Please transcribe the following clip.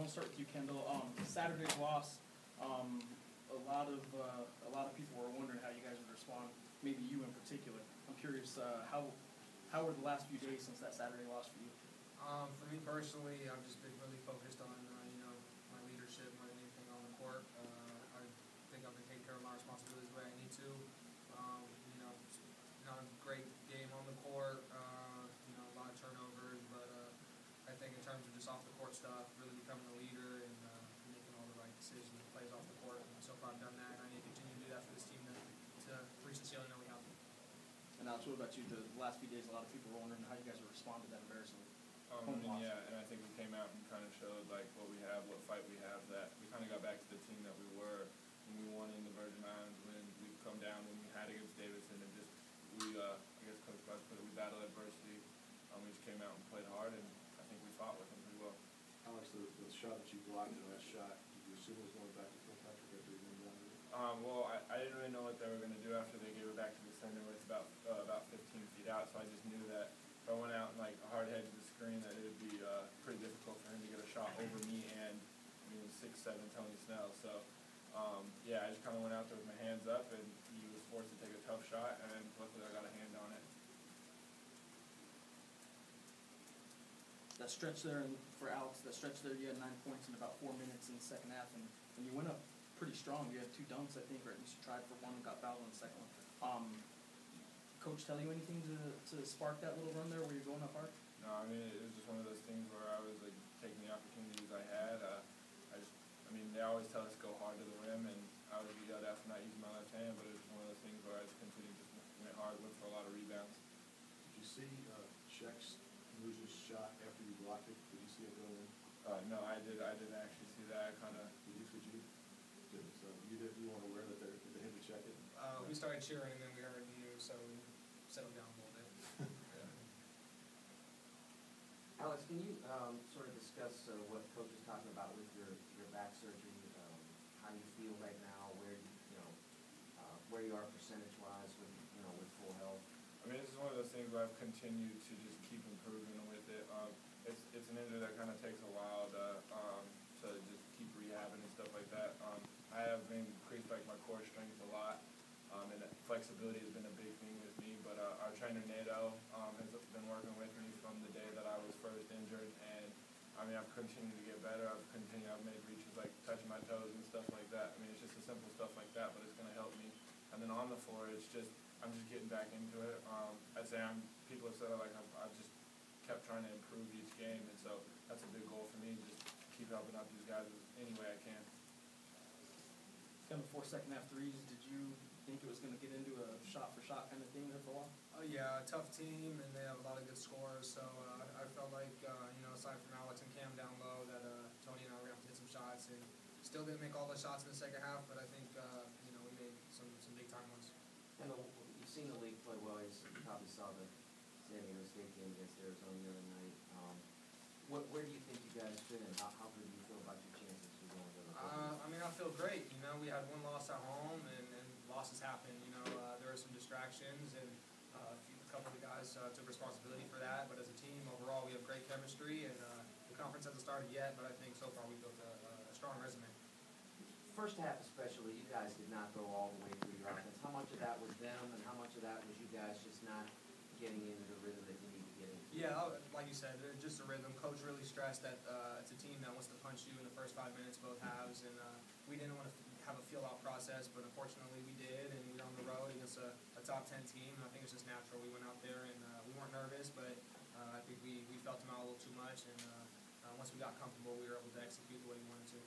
want to start with you, Kendall. Saturday's loss. A lot of people were wondering how you guys would respond. Maybe you in particular. I'm curious how were the last few days since that Saturday loss for you? For me personally, I've just been really focused on my leadership more than anything on the court. I think I've been taking care of my responsibilities the way I need to. Not a great game on the court. A lot of turnovers, but I think in terms of just off the court stuff, really becoming a leader and making all the right decisions and plays off the court. And so far I've done that, and I need to continue to do that for this team to reach the ceiling that we have. And Alex, what about you? The last few days, a lot of people were wondering how you guys would respond to that embarrassment. And I think we came out and kind of showed like what we have, what fight we have. That we kind of got back to the team that we were when we won in the Virgin Islands, when we come down when we had against Davidson, and just I guess Coach Buck put it, we battled adversity. We just came out and played hard, and I think we fought with them pretty well. Alex, the shot that you blocked in that shot, did you assume it was going back to Kirkpatrick after you went down there? Well, I didn't really know what they were going to do after they gave it back to the center. It's about 15 feet out, so I just knew that if I went out and like hard head to the screen, that it would be pretty difficult for him to get a shot over me and 6'7" Tony Snell. So I just kind of went out there with my hands up, and he was forced to take a tough shot, and luckily I got a hand on it. That stretch there, and for Alex, that stretch there, you had 9 points in about 4 minutes in the second half, and you went up pretty strong. You had 2 dunks, I think, or at least you tried for one and got fouled in the second one. Coach tell you anything to spark that little run there where you're going up hard? No, I mean, it was just one of those things where I was like taking the opportunities I had. They always tell us go hard to the rim, and I was yelled at for not using my left hand, but it was one of those things where I just continued to went hard, went for a lot of rebounds. Did you see Sheck's lose his shot after you blocked it? Did you see it go in? No, I didn't actually see that. I kind of. Did you? Didn't. So you weren't aware that they had to check it? We started cheering, and then we heard you, so we settled down a little bit. Alex, can you sort of discuss what Coach is talking about with your back surgery? How you feel right now? Where you are percentage-wise with full health? I mean, this is one of those things where I've continued to just keep improving with it. It's an injury that kind of takes a while to just keep rehabbing and stuff like that. I have increased like my core strength a lot, and flexibility has been a big thing with me. But our trainer Nato has been working with me from the day that I was first injured, and I've continued to get better. I've made reaches like touching my toes and stuff like that. It's just the simple stuff like that, but it's going to help me. And then on the floor, I'm just getting back into it. I'd say people have said I've just kept trying to improve each game, and so that's a big goal for me. Just keep helping out these guys any way I can. Kind of 4 second half threes. Did you think it was going to get into a shot for shot kind of thing there for a while? Yeah, tough team, and they have a lot of good scorers. So I felt like aside from Alex and Cam down low, that Tony and I were going to have to hit some shots, and still didn't make all the shots in the second half. But I think we made some big time ones. And you've seen the league play well. You probably saw the San Diego State game against Arizona the other night. Where do you think you guys fit in? How good do you feel about your chances for going to the I feel great. We had one loss at home, and losses happen. There were some distractions, and a couple of the guys took responsibility for that. But as a team, overall, we have great chemistry, and the conference hasn't started yet, but I think so far we built a strong resume. First half especially, you guys did not go all the way through your offense. How much of that was them, and how much of that was you guys just not getting into the rhythm that you need to get into? Yeah, like you said, just a rhythm. Coach really stressed that it's a team that wants to punch you in the first 5 minutes, both halves, and we didn't want to have a feel-out process, but unfortunately we did, and we were on the road against a top 10 team, and I think it's just natural. We went out there, and we weren't nervous, but I think we felt them out a little too much, and once we got comfortable, we were able to execute the way we wanted to.